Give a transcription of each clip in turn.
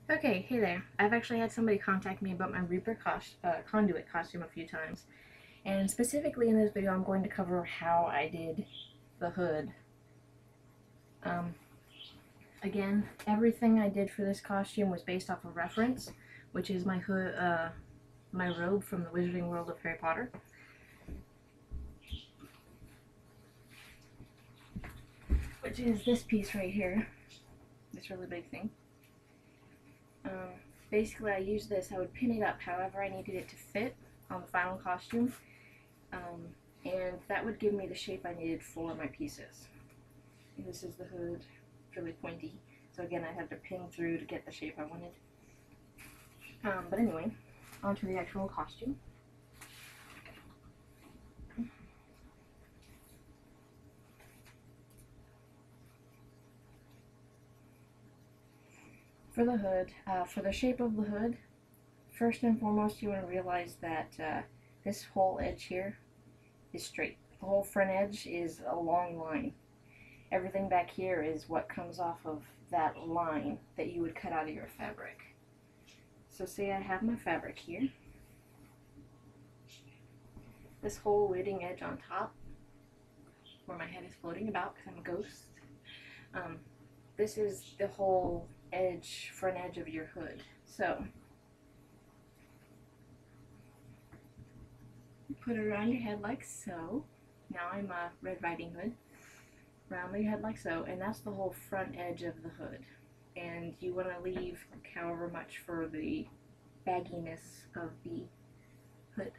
Okay, hey there. I've actually had somebody contact me about my Reaper Conduit costume a few times, and specifically in this video I'm going to cover how I did the hood. Um, Again, everything I did for this costume was based off of reference, which is my hood, my robe from the Wizarding World of Harry Potter. Which is this piece right here, this really big thing. Basically I used this, I would pin it up however I needed it to fit on the final costume. And that would give me the shape I needed for my pieces. And this is the hood, really pointy. So again, I had to pin through to get the shape I wanted. But anyway, onto the actual costume. For the hood, for the shape of the hood, first and foremost you want to realize that this whole edge here is straight. The whole front edge is a long line. Everything back here is what comes off of that line that you would cut out of your fabric. So say I have my fabric here. This whole leading edge on top, where my head is floating about because I'm a ghost, this is the whole edge, front edge of your hood. So put it around your head like so. Now I'm a Red Riding Hood. Round your head like so, and that's the whole front edge of the hood. And you want to leave like however much for the bagginess of the hood.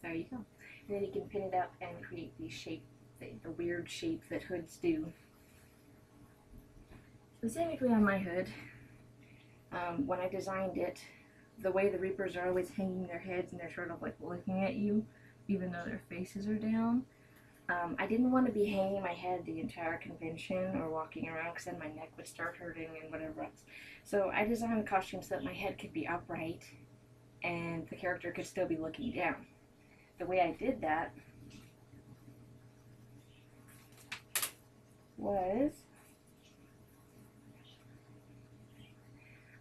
There you go. And then you can pin it up and create the shape, the weird shape that hoods do. Specifically on my hood, when I designed it, the way the Reapers are always hanging their heads and they're sort of like looking at you, even though their faces are down. I didn't want to be hanging my head the entire convention or walking around because then my neck would start hurting and whatever else. So I designed the costume so that my head could be upright and the character could still be looking down. The way I did that was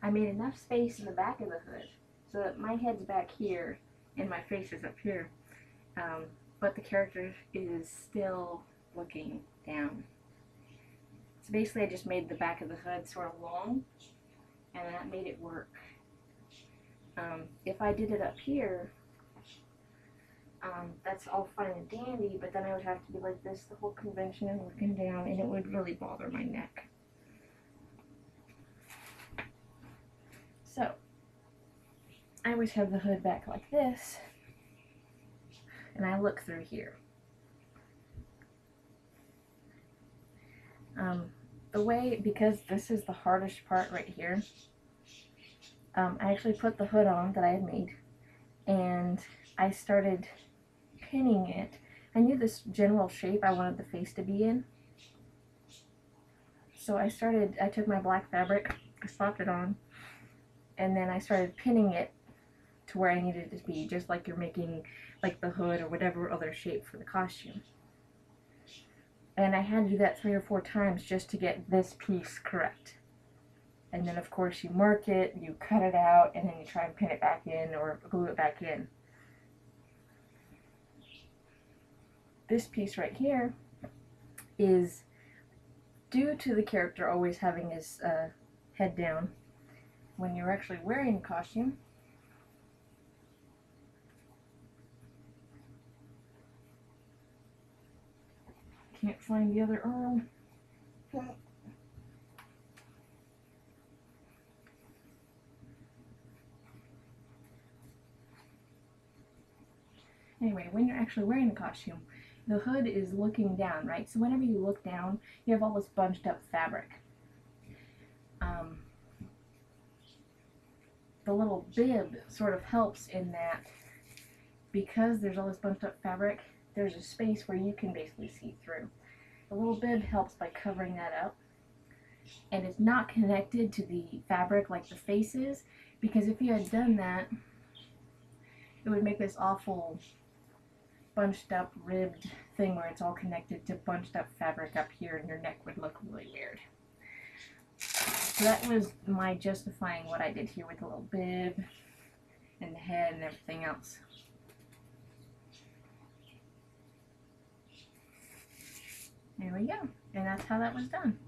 I made enough space in the back of the hood so that my head's back here and my face is up here. But the character is still looking down. So basically I just made the back of the hood sort of long, and that made it work. If I did it up here, that's all fine and dandy, but then I would have to be like this the whole convention and looking down, and it would really bother my neck. So, I always have the hood back like this, and I look through here. The way, because this is the hardest part right here, I actually put the hood on that I had made, and I started pinning it. I knew this general shape I wanted the face to be in, so I took my black fabric, I slapped it on, and then I started pinning it to where I needed it to be, just like you're making like the hood or whatever other shape for the costume. And I had to do that 3 or 4 times just to get this piece correct. And then of course you mark it, you cut it out, and then you try and pin it back in or glue it back in. This piece right here is due to the character always having his head down. When you're actually wearing the costume, can't find the other arm. Anyway, when you're actually wearing the costume, the hood is looking down, right? So whenever you look down, you have all this bunched up fabric. The little bib sort of helps in that because there's all this bunched up fabric, there's a space where you can basically see through. The little bib helps by covering that up, and it's not connected to the fabric like the face is, because if you had done that, it would make this awful bunched up ribbed thing where it's all connected to bunched up fabric up here and your neck would look really weird. So that was my justifying what I did here with the little bib and the head and everything else. There we go. And that's how that was done.